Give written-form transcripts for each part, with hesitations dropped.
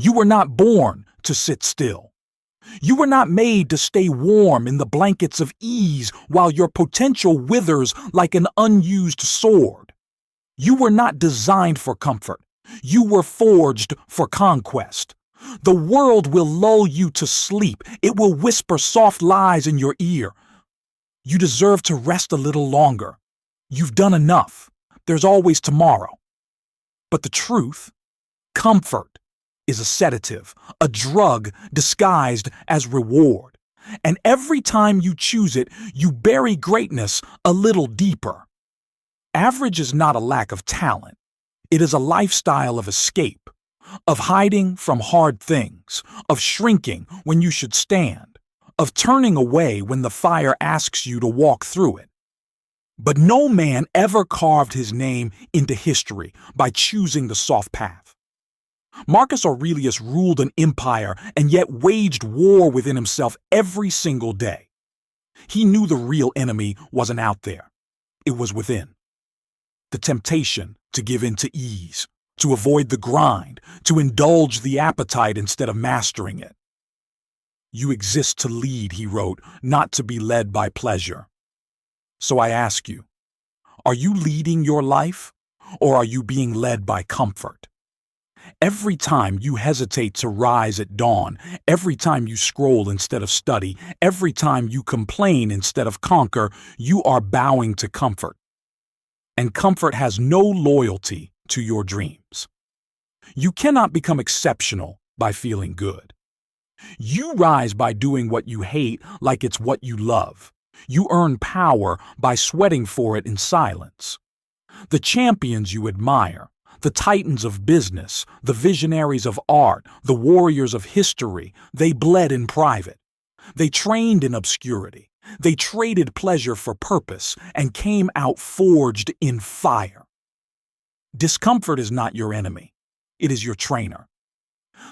You were not born to sit still. You were not made to stay warm in the blankets of ease while your potential withers like an unused sword. You were not designed for comfort. You were forged for conquest. The world will lull you to sleep. It will whisper soft lies in your ear. You deserve to rest a little longer. You've done enough. There's always tomorrow. But the truth, comfort, is a sedative, a drug disguised as reward. And every time you choose it, you bury greatness a little deeper. Average is not a lack of talent. It is a lifestyle of escape, of hiding from hard things, of shrinking when you should stand, of turning away when the fire asks you to walk through it. But no man ever carved his name into history by choosing the soft path. Marcus Aurelius ruled an empire and yet waged war within himself every single day. He knew the real enemy wasn't out there. It was within. The temptation to give in to ease, to avoid the grind, to indulge the appetite instead of mastering it. You exist to lead, he wrote, not to be led by pleasure. So I ask you, are you leading your life, or are you being led by comfort? Every time you hesitate to rise at dawn, every time you scroll instead of study, every time you complain instead of conquer, you are bowing to comfort. And comfort has no loyalty to your dreams. You cannot become exceptional by feeling good. You rise by doing what you hate like it's what you love. You earn power by sweating for it in silence. The champions you admire, the titans of business, the visionaries of art, the warriors of history, they bled in private. They trained in obscurity. They traded pleasure for purpose and came out forged in fire. Discomfort is not your enemy. It is your trainer.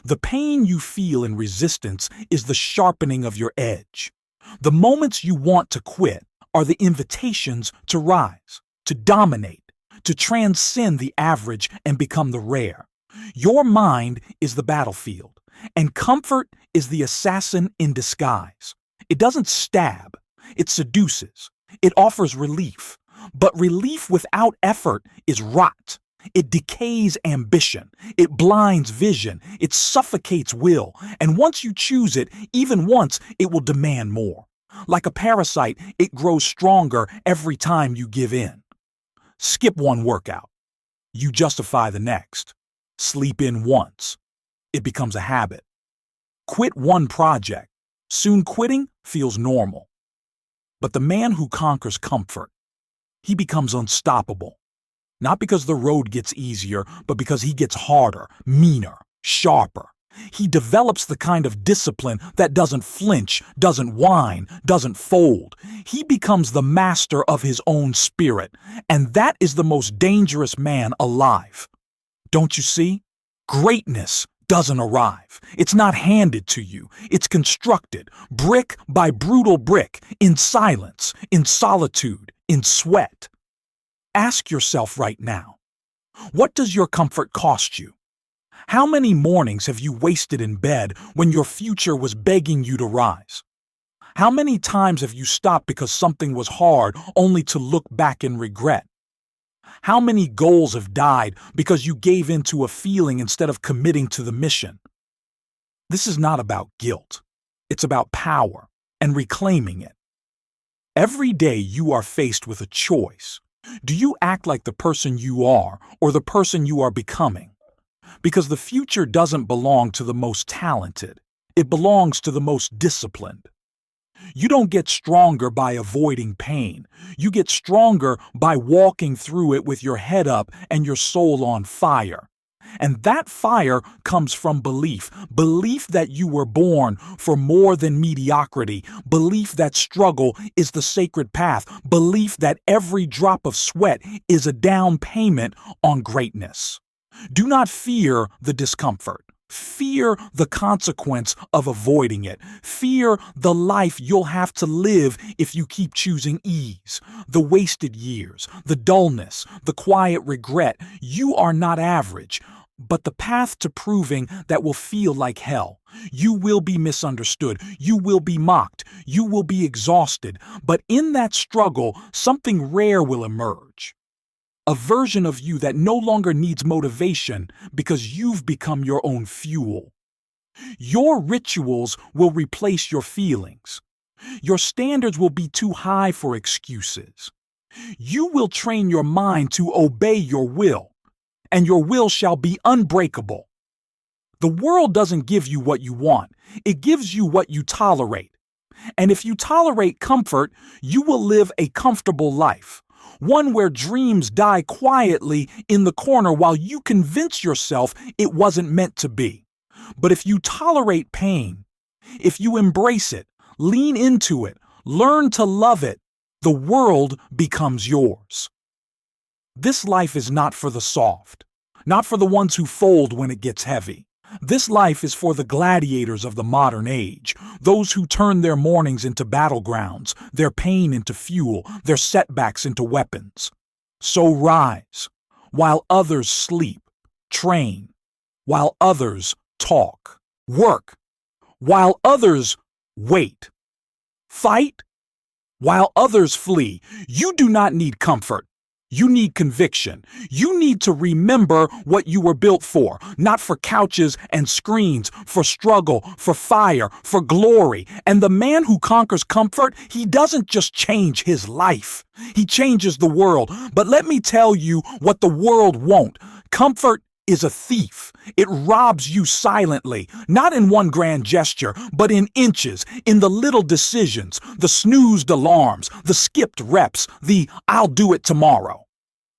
The pain you feel in resistance is the sharpening of your edge. The moments you want to quit are the invitations to rise, to dominate, to transcend the average and become the rare. Your mind is the battlefield, and comfort is the assassin in disguise. It doesn't stab, it seduces. It offers relief. But relief without effort is rot. It decays ambition. It blinds vision. It suffocates will. And once you choose it, even once, it will demand more. Like a parasite, it grows stronger every time you give in. Skip one workout. You justify the next. Sleep in once. It becomes a habit. Quit one project. Soon quitting feels normal. But the man who conquers comfort, he becomes unstoppable. Not because the road gets easier, but because he gets harder, meaner, sharper. He develops the kind of discipline that doesn't flinch, doesn't whine, doesn't fold. He becomes the master of his own spirit, and that is the most dangerous man alive. Don't you see? Greatness doesn't arrive. It's not handed to you. It's constructed, brick by brutal brick, in silence, in solitude, in sweat. Ask yourself right now, what does your comfort cost you? How many mornings have you wasted in bed when your future was begging you to rise? How many times have you stopped because something was hard only to look back in regret? How many goals have died because you gave in to a feeling instead of committing to the mission? This is not about guilt. It's about power and reclaiming it. Every day you are faced with a choice. Do you act like the person you are or the person you are becoming? Because the future doesn't belong to the most talented. It belongs to the most disciplined. You don't get stronger by avoiding pain. You get stronger by walking through it with your head up and your soul on fire. And that fire comes from belief. Belief that you were born for more than mediocrity. Belief that struggle is the sacred path. Belief that every drop of sweat is a down payment on greatness. Do not fear the discomfort. Fear the consequence of avoiding it. Fear the life you'll have to live if you keep choosing ease. The wasted years, the dullness, the quiet regret. You are not average. but the path to proving that will feel like hell. You will be misunderstood. You will be mocked. You will be exhausted. But in that struggle, something rare will emerge. A version of you that no longer needs motivation because you've become your own fuel. Your rituals will replace your feelings. Your standards will be too high for excuses. You will train your mind to obey your will, and your will shall be unbreakable. The world doesn't give you what you want. It gives you what you tolerate. And if you tolerate comfort, you will live a comfortable life, one where dreams die quietly in the corner while you convince yourself it wasn't meant to be. But if you tolerate pain, if you embrace it, lean into it, learn to love it, the world becomes yours. This life is not for the soft, not for the ones who fold when it gets heavy. This life is for the gladiators of the modern age, those who turn their mornings into battlegrounds, their pain into fuel, their setbacks into weapons. So rise, while others sleep, train, while others talk, work, while others wait, fight, while others flee. You do not need comfort. You need conviction. You need to remember what you were built for, not for couches and screens, for struggle, for fire, for glory. And the man who conquers comfort, he doesn't just change his life. He changes the world. But let me tell you what the world won't. Comfort is a thief. It robs you silently, not in one grand gesture, but in inches, in the little decisions, the snoozed alarms, the skipped reps, the "I'll do it tomorrow."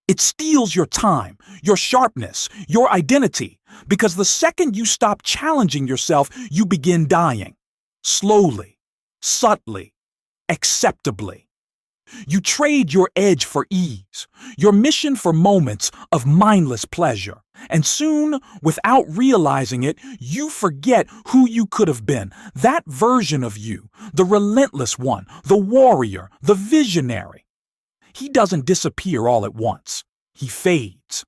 It steals your time, your sharpness, your identity, because the second you stop challenging yourself, you begin dying. Slowly, subtly, acceptably. You trade your edge for ease, your mission for moments of mindless pleasure. And soon, without realizing it, you forget who you could have been. That version of you, the relentless one, the warrior, the visionary. He doesn't disappear all at once. He fades.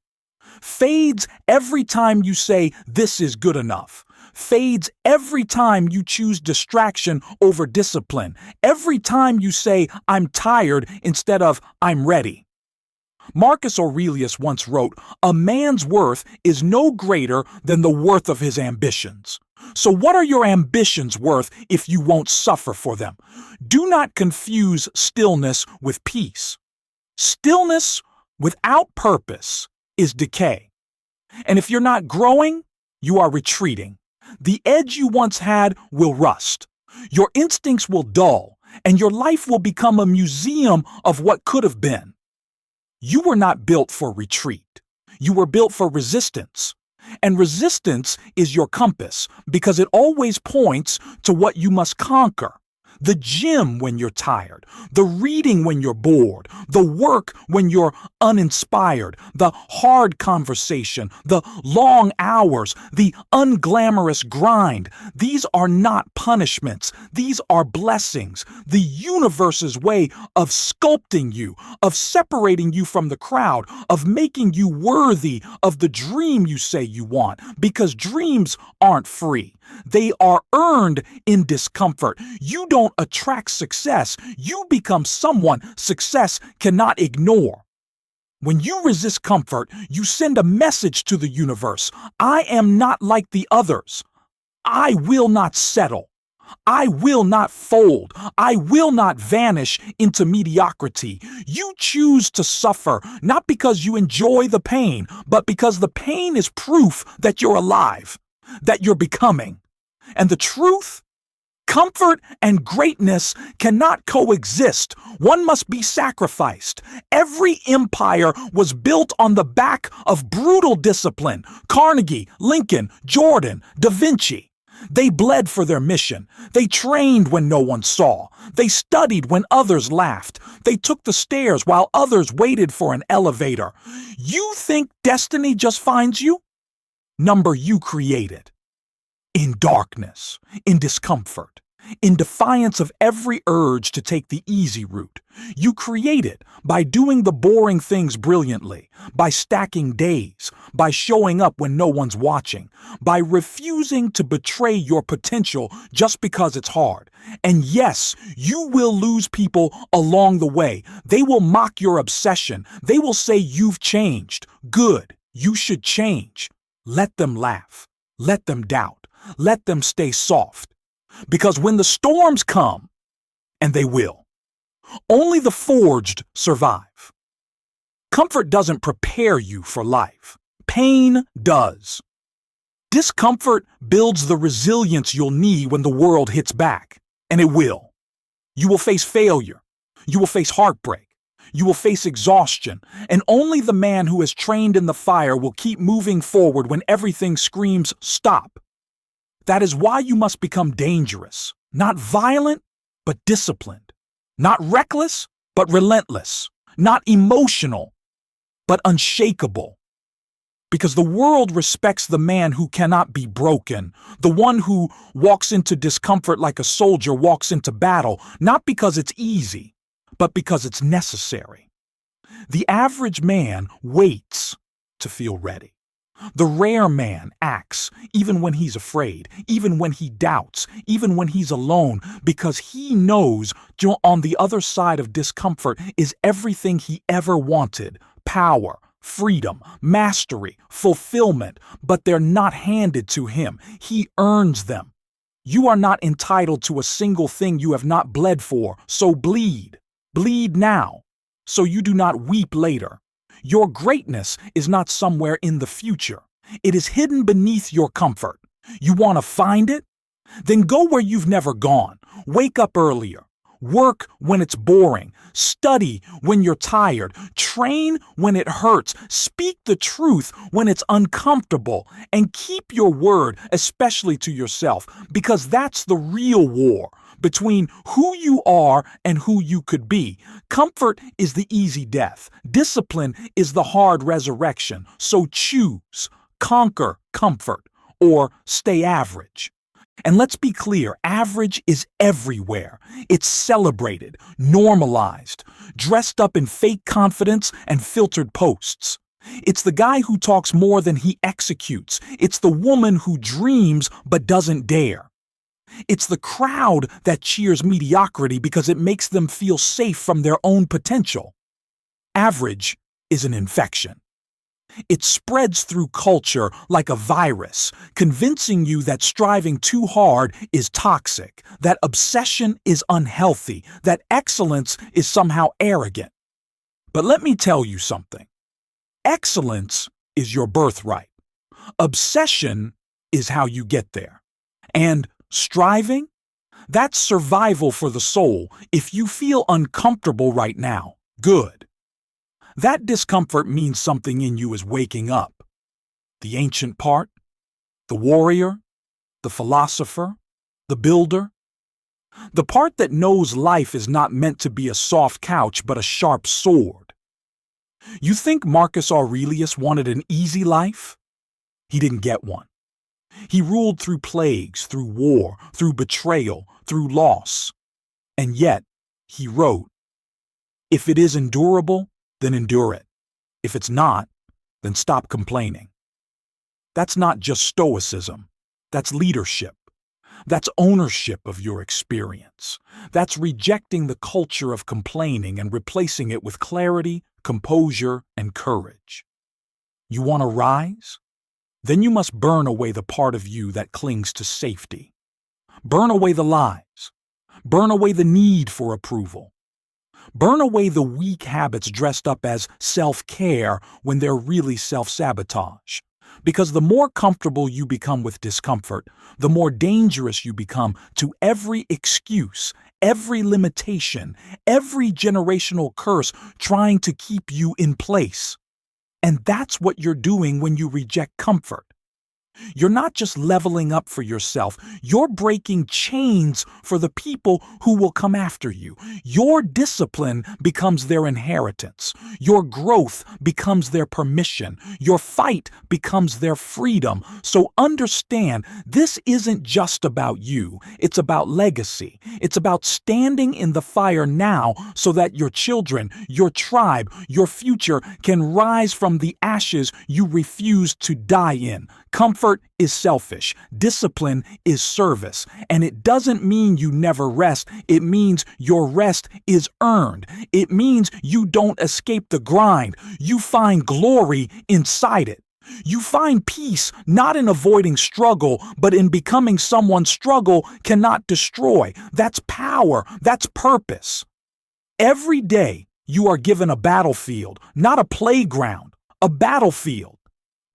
Fades every time you say, "This is good enough." Fades every time you choose distraction over discipline. Every time you say, "I'm tired," instead of "I'm ready. Marcus Aurelius once wrote, "A man's worth is no greater than the worth of his ambitions." So what are your ambitions worth if you won't suffer for them? Do not confuse stillness with peace. Stillness without purpose is decay. And if you're not growing, you are retreating. The edge you once had will rust. Your instincts will dull, and your life will become a museum of what could have been. You were not built for retreat. You were built for resistance. And resistance is your compass because it always points to what you must conquer. The gym when you're tired, the reading when you're bored, the work when you're uninspired, the hard conversation, the long hours, the unglamorous grind. These are not punishments. These are blessings. The universe's way of sculpting you, of separating you from the crowd, of making you worthy of the dream you say you want, because dreams aren't free. They are earned in discomfort. You don't attract success. You become someone success cannot ignore. When you resist comfort, you send a message to the universe. I am not like the others. I will not settle. I will not fold. I will not vanish into mediocrity. You choose to suffer, not because you enjoy the pain, but because the pain is proof that you're alive, that you're becoming. And the truth? Comfort and greatness cannot coexist. One must be sacrificed. Every empire was built on the back of brutal discipline. Carnegie, Lincoln, Jordan, Da Vinci. They bled for their mission. They trained when no one saw. They studied when others laughed. They took the stairs while others waited for an elevator. You think destiny just finds you? Number you created. In darkness, in discomfort, In defiance of every urge to take the easy route. You create it by doing the boring things brilliantly, by stacking days, by showing up when no one's watching, by refusing to betray your potential just because it's hard. And yes, you will lose people along the way. They will mock your obsession. They will say you've changed. Good, you should change. Let them laugh. Let them doubt. Let them stay soft. Because when the storms come, and they will, only the forged survive. Comfort doesn't prepare you for life. Pain does. Discomfort builds the resilience you'll need when the world hits back, and it will. You will face failure. You will face heartbreak. You will face exhaustion, and only the man who is trained in the fire will keep moving forward when everything screams stop. That is why you must become dangerous, not violent, but disciplined, not reckless, but relentless, not emotional, but unshakable. Because the world respects the man who cannot be broken, the one who walks into discomfort like a soldier walks into battle, not because it's easy, but because it's necessary. The average man waits to feel ready. The rare man acts even when he's afraid, even when he doubts, even when he's alone, because he knows on the other side of discomfort is everything he ever wanted: power, freedom, mastery, fulfillment, but they're not handed to him. He earns them. You are not entitled to a single thing you have not bled for, so bleed. Bleed now, so you do not weep later. Your greatness is not somewhere in the future. It is hidden beneath your comfort. You want to find it? Then go where you've never gone. Wake up earlier. Work when it's boring. Study when you're tired. Train when it hurts. Speak the truth when it's uncomfortable. And keep your word, especially to yourself, because that's the real war between who you are and who you could be. Comfort is the easy death. Discipline is the hard resurrection. So choose, conquer comfort, or stay average. And let's be clear, average is everywhere. It's celebrated, normalized, dressed up in fake confidence and filtered posts. It's the guy who talks more than he executes. It's the woman who dreams but doesn't dare. It's the crowd that cheers mediocrity because it makes them feel safe from their own potential. Average is an infection. It spreads through culture like a virus, convincing you that striving too hard is toxic, that obsession is unhealthy, that excellence is somehow arrogant. But let me tell you something. Excellence is your birthright. Obsession is how you get there. And striving? That's survival for the soul. If you feel uncomfortable right now, good. That discomfort means something in you is waking up. The ancient part, the warrior, the philosopher, the builder. The part that knows life is not meant to be a soft couch but a sharp sword. You think Marcus Aurelius wanted an easy life? He didn't get one. He ruled through plagues, through war, through betrayal, through loss. And yet, he wrote, "If it is endurable, then endure it. If it's not, then stop complaining." That's not just stoicism. That's leadership. That's ownership of your experience. That's rejecting the culture of complaining and replacing it with clarity, composure, and courage. You want to rise? Then you must burn away the part of you that clings to safety. Burn away the lies. Burn away the need for approval. Burn away the weak habits dressed up as self-care when they're really self-sabotage. Because the more comfortable you become with discomfort, the more dangerous you become to every excuse, every limitation, every generational curse trying to keep you in place. And that's what you're doing when you reject comfort. You're not just leveling up for yourself, you're breaking chains for the people who will come after you. Your discipline becomes their inheritance. Your growth becomes their permission. Your fight becomes their freedom. So understand, this isn't just about you. It's about legacy. It's about standing in the fire now so that your children, your tribe, your future can rise from the ashes you refuse to die in. Comfort is selfish. Discipline is service. And it doesn't mean you never rest. It means your rest is earned. It means you don't escape the grind. You find glory inside it. You find peace not in avoiding struggle, but in becoming someone struggle cannot destroy. That's power. That's purpose. Every day you are given a battlefield, not a playground, a battlefield.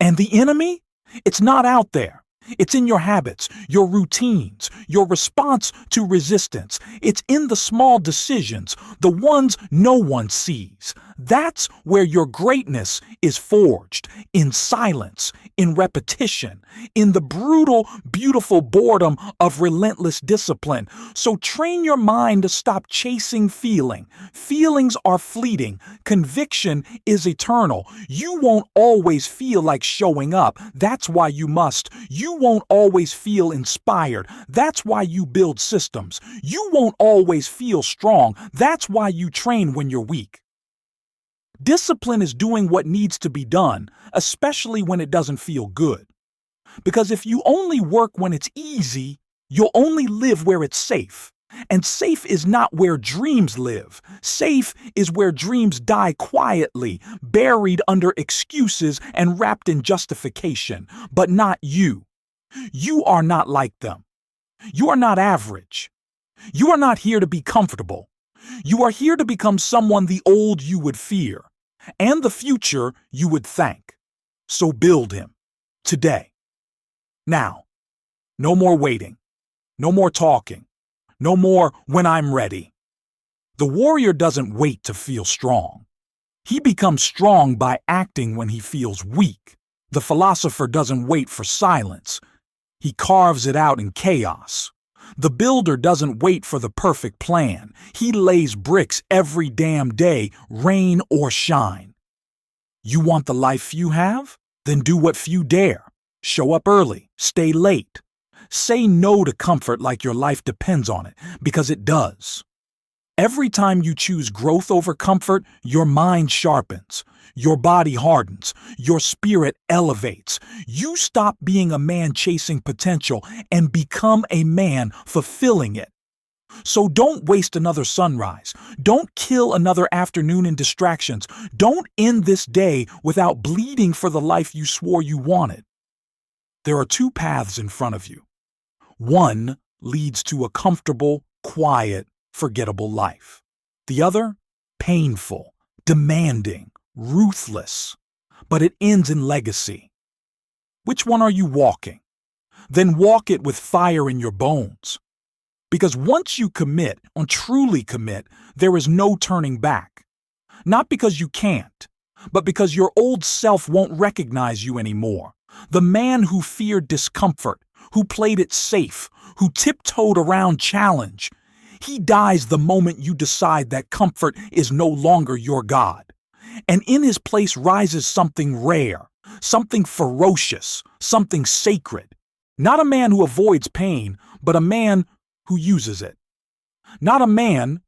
And the enemy? It's not out there. It's in your habits, your routines, your response to resistance. It's in the small decisions, the ones no one sees. That's where your greatness is forged, in silence, in repetition, in the brutal, beautiful boredom of relentless discipline. So train your mind to stop chasing feeling. Feelings are fleeting. Conviction is eternal. You won't always feel like showing up. That's why you must. You won't always feel inspired. That's why you build systems. You won't always feel strong. That's why you train when you're weak. Discipline is doing what needs to be done, especially when it doesn't feel good. Because if you only work when it's easy, you'll only live where it's safe. And safe is not where dreams live. Safe is where dreams die quietly, buried under excuses and wrapped in justification. But not you. You are not like them. You are not average. You are not here to be comfortable. You are here to become someone the old you would fear, and the future you would thank. So build him, today. Now, no more waiting, no more talking, no more when I'm ready. The warrior doesn't wait to feel strong. He becomes strong by acting when he feels weak. The philosopher doesn't wait for silence. He carves it out in chaos. The builder doesn't wait for the perfect plan. He lays bricks every damn day, rain or shine. You want the life few have? Then do what few dare. Show up early, stay late. Say no to comfort like your life depends on it, because it does. Every time you choose growth over comfort, your mind sharpens, your body hardens, your spirit elevates. You stop being a man chasing potential and become a man fulfilling it. So don't waste another sunrise. Don't kill another afternoon in distractions. Don't end this day without bleeding for the life you swore you wanted. There are two paths in front of you. One leads to a comfortable, quiet, forgettable life. The other, painful, demanding, ruthless, but it ends in legacy. Which one are you walking? Then walk it with fire in your bones. Because once you commit, and truly commit, there is no turning back. Not because you can't, but because your old self won't recognize you anymore. The man who feared discomfort, who played it safe, who tiptoed around challenge, he dies the moment you decide that comfort is no longer your God. And in his place rises something rare, something ferocious, something sacred. Not a man who avoids pain, but a man who uses it. Not a man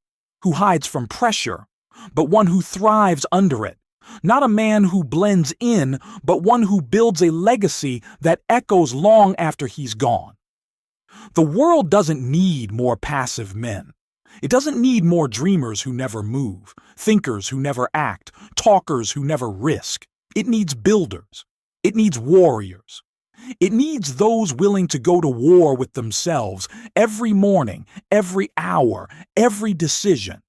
who hides from pressure, but one who thrives under it. Not a man who blends in, but one who builds a legacy that echoes long after he's gone. The world doesn't need more passive men. It doesn't need more dreamers who never move, thinkers who never act, talkers who never risk. It needs builders. It needs warriors. It needs those willing to go to war with themselves every morning, every hour, every decision.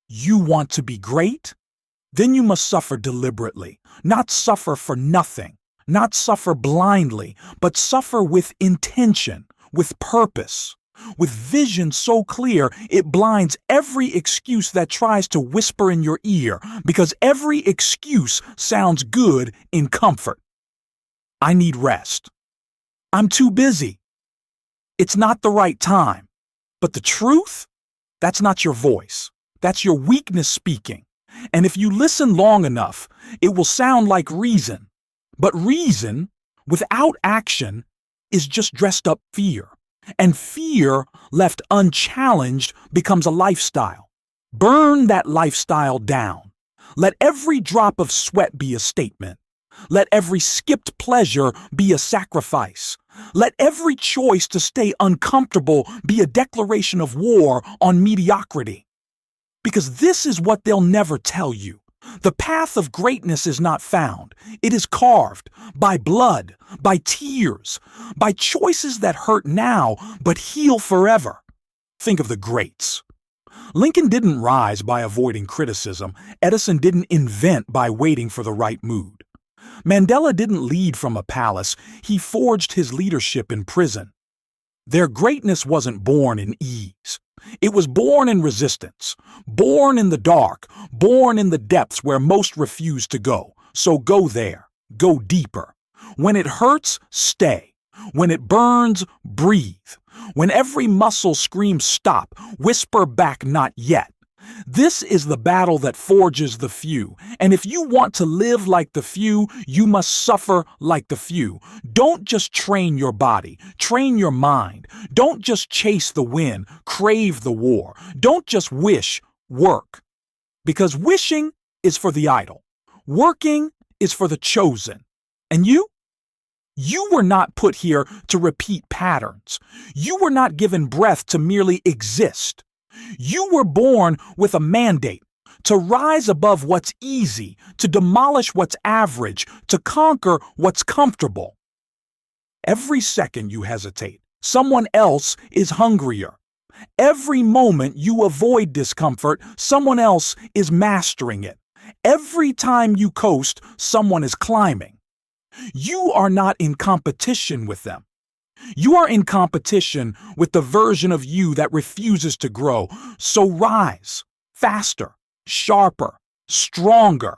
You want to be great? Then you must suffer deliberately, not suffer for nothing, not suffer blindly, but suffer with intention, with purpose, with vision so clear it blinds every excuse that tries to whisper in your ear, because every excuse sounds good in comfort. I need rest. I'm too busy. It's not the right time. But the truth? That's not your voice. That's your weakness speaking. And if you listen long enough, it will sound like reason. But reason, without action, is just dressed up fear. And fear, left unchallenged, becomes a lifestyle. Burn that lifestyle down. Let every drop of sweat be a statement. Let every skipped pleasure be a sacrifice. Let every choice to stay uncomfortable be a declaration of war on mediocrity. Because this is what they'll never tell you. The path of greatness is not found. It is carved by blood, by tears, by choices that hurt now but heal forever. Think of the greats. Lincoln didn't rise by avoiding criticism. Edison didn't invent by waiting for the right mood. Mandela didn't lead from a palace. He forged his leadership in prison. Their greatness wasn't born in ease. It was born in resistance, born in the dark, born in the depths where most refuse to go. So go there, go deeper. When it hurts, stay. When it burns, breathe. When every muscle screams stop, whisper back not yet. This is the battle that forges the few, and if you want to live like the few, you must suffer like the few. Don't just train your body, train your mind. Don't just chase the win, crave the war. Don't just wish, work. Because wishing is for the idle. Working is for the chosen. And you? You were not put here to repeat patterns. You were not given breath to merely exist. You were born with a mandate to rise above what's easy, to demolish what's average, to conquer what's comfortable. Every second you hesitate, someone else is hungrier. Every moment you avoid discomfort, someone else is mastering it. Every time you coast, someone is climbing. You are not in competition with them. You are in competition with the version of you that refuses to grow. So rise, faster, sharper, stronger.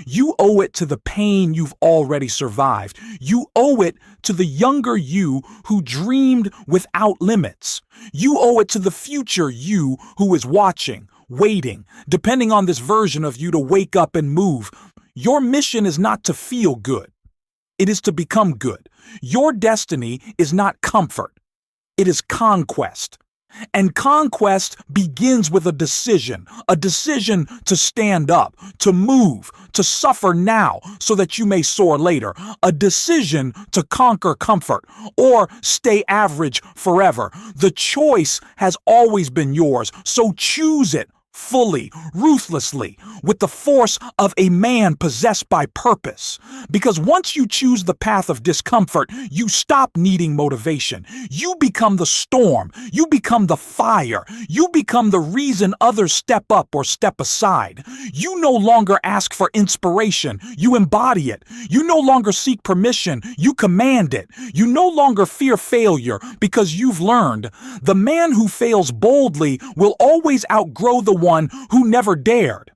You owe it to the pain you've already survived. You owe it to the younger you who dreamed without limits. You owe it to the future you who is watching, waiting, depending on this version of you to wake up and move. Your mission is not to feel good. It is to become good. Your destiny is not comfort. It is conquest. And conquest begins with a decision to stand up, to move, to suffer now so that you may soar later, a decision to conquer comfort or stay average forever. The choice has always been yours, so choose it fully, ruthlessly, with the force of a man possessed by purpose. Because once you choose the path of discomfort, you stop needing motivation. You become the storm. You become the fire. You become the reason others step up or step aside. You no longer ask for inspiration. You embody it. You no longer seek permission. You command it. You no longer fear failure because you've learned. The man who fails boldly will always outgrow the one who never dared.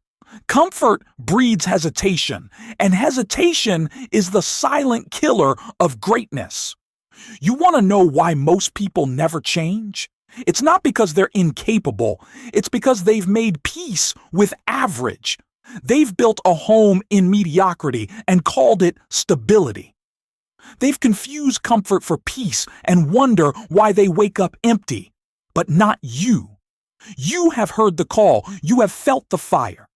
Comfort breeds hesitation, and hesitation is the silent killer of greatness. You want to know why most people never change? It's not because they're incapable. It's because they've made peace with average. They've built a home in mediocrity and called it stability. They've confused comfort for peace and wonder why they wake up empty. But not you. You have heard the call. You have felt the fire.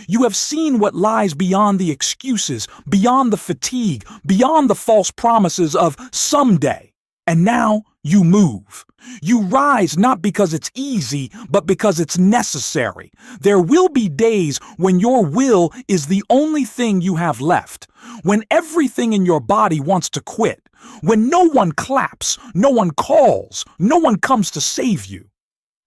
You have seen what lies beyond the excuses, beyond the fatigue, beyond the false promises of someday. And now you move. You rise not because it's easy, but because it's necessary. There will be days when your will is the only thing you have left, when everything in your body wants to quit, when no one claps, no one calls, no one comes to save you.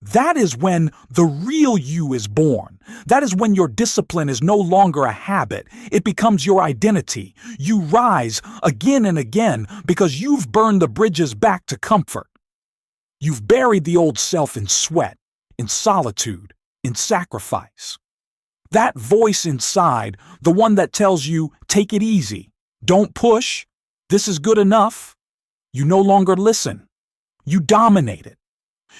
That is when the real you is born. That is when your discipline is no longer a habit. It becomes your identity. You rise again and again because you've burned the bridges back to comfort. You've buried the old self in sweat, in solitude, in sacrifice. That voice inside, the one that tells you, take it easy, don't push, this is good enough, You no longer listen. You dominate it.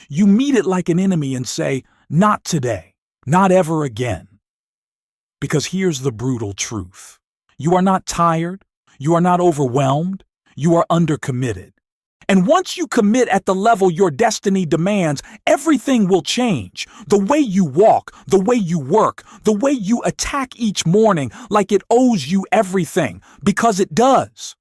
You meet it like an enemy and say, "Not today, not ever again." Because here's the brutal truth. You are not tired. You are not overwhelmed. You are undercommitted. And once you commit at the level your destiny demands, everything will change. The way you walk, the way you work, the way you attack each morning like it owes you everything, because it does.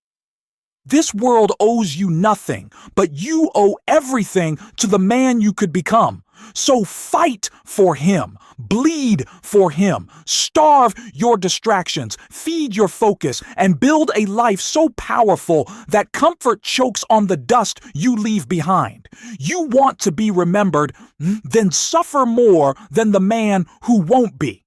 This world owes you nothing, but you owe everything to the man you could become. So fight for him, bleed for him, starve your distractions, feed your focus, and build a life so powerful that comfort chokes on the dust you leave behind. You want to be remembered, then suffer more than the man who won't be.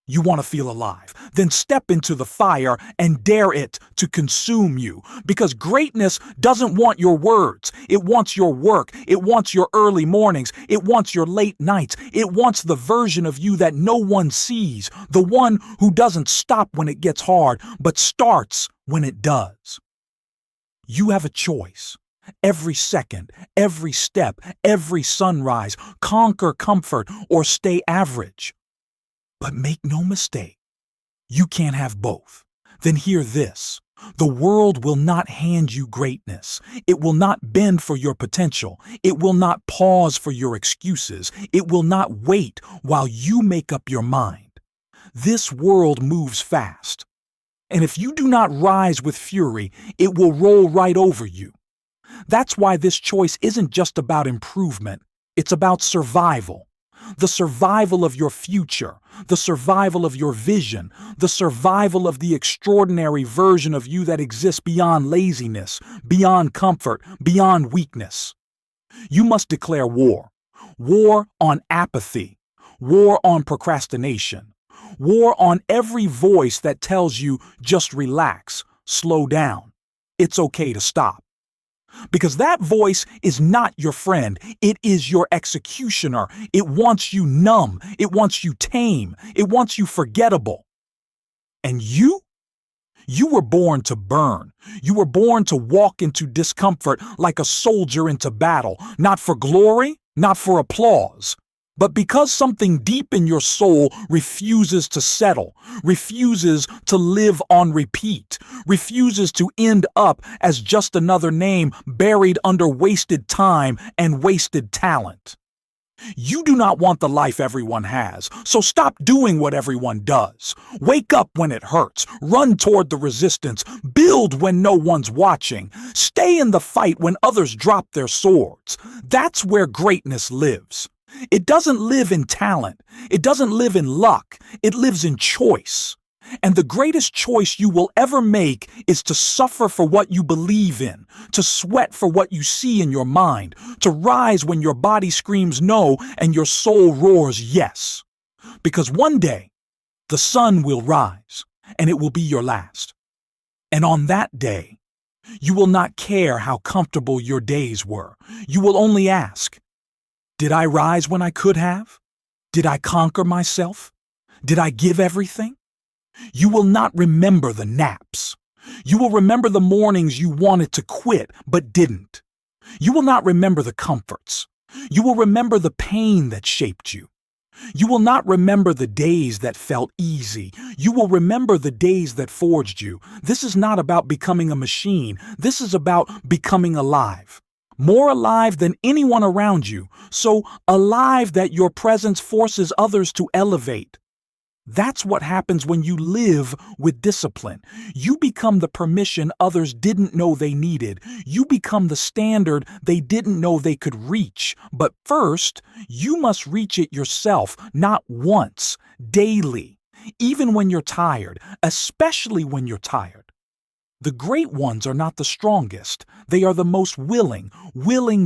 You want to feel alive, then step into the fire and dare it to consume you. Because greatness doesn't want your words. It wants your work. It wants your early mornings. It wants your late nights. It wants the version of you that no one sees. The one who doesn't stop when it gets hard, but starts when it does. You have a choice. Every second, every step, every sunrise, conquer comfort or stay average. But make no mistake, you can't have both. Then hear this. The world will not hand you greatness. It will not bend for your potential. It will not pause for your excuses. It will not wait while you make up your mind. This world moves fast. And if you do not rise with fury, it will roll right over you. That's why this choice isn't just about improvement. It's about survival. The survival of your future, the survival of your vision, the survival of the extraordinary version of you that exists beyond laziness, beyond comfort, beyond weakness. You must declare war. War on apathy. War on procrastination. War on every voice that tells you just relax, slow down. It's okay to stop. Because that voice is not your friend. It is your executioner. It wants you numb. It wants you tame. It wants you forgettable. And you were born to burn. You were born to walk into discomfort like a soldier into battle, not for glory, not for applause, but because something deep in your soul refuses to settle, refuses to live on repeat, refuses to end up as just another name buried under wasted time and wasted talent. You do not want the life everyone has, so stop doing what everyone does. Wake up when it hurts, run toward the resistance, build when no one's watching, stay in the fight when others drop their swords. That's where greatness lives. It doesn't live in talent. It doesn't live in luck. It lives in choice. And the greatest choice you will ever make is to suffer for what you believe in, to sweat for what you see in your mind, to rise when your body screams no and your soul roars yes. Because one day, the sun will rise, and it will be your last. And on that day, you will not care how comfortable your days were. You will only ask, did I rise when I could have? Did I conquer myself? Did I give everything? You will not remember the naps. You will remember the mornings you wanted to quit but didn't. You will not remember the comforts. You will remember the pain that shaped you. You will not remember the days that felt easy. You will remember the days that forged you. This is not about becoming a machine. This is about becoming alive. More alive than anyone around you, so alive that your presence forces others to elevate. That's what happens when you live with discipline. You become the permission others didn't know they needed. You become the standard they didn't know they could reach. But first, you must reach it yourself, not once, daily, even when you're tired, especially when you're tired. The great ones are not the strongest. They are the most willing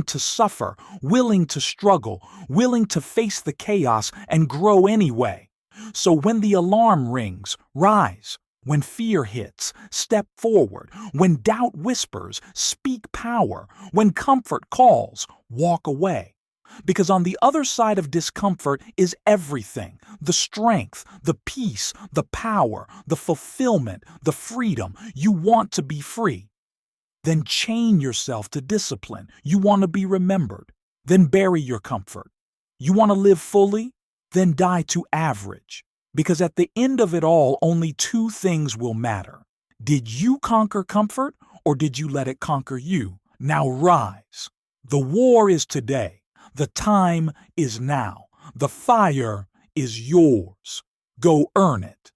to suffer, willing to struggle, willing to face the chaos and grow anyway. So when the alarm rings, rise. When fear hits, step forward. When doubt whispers, speak power. When comfort calls, walk away. Because on the other side of discomfort is everything: the strength, the peace, the power, the fulfillment, the freedom. You want to be free. Then chain yourself to discipline. You want to be remembered. Then bury your comfort. You want to live fully? Then die to average. Because at the end of it all, only two things will matter. Did you conquer comfort, or did you let it conquer you? Now rise. The war is today. The time is now. The fire is yours. Go earn it.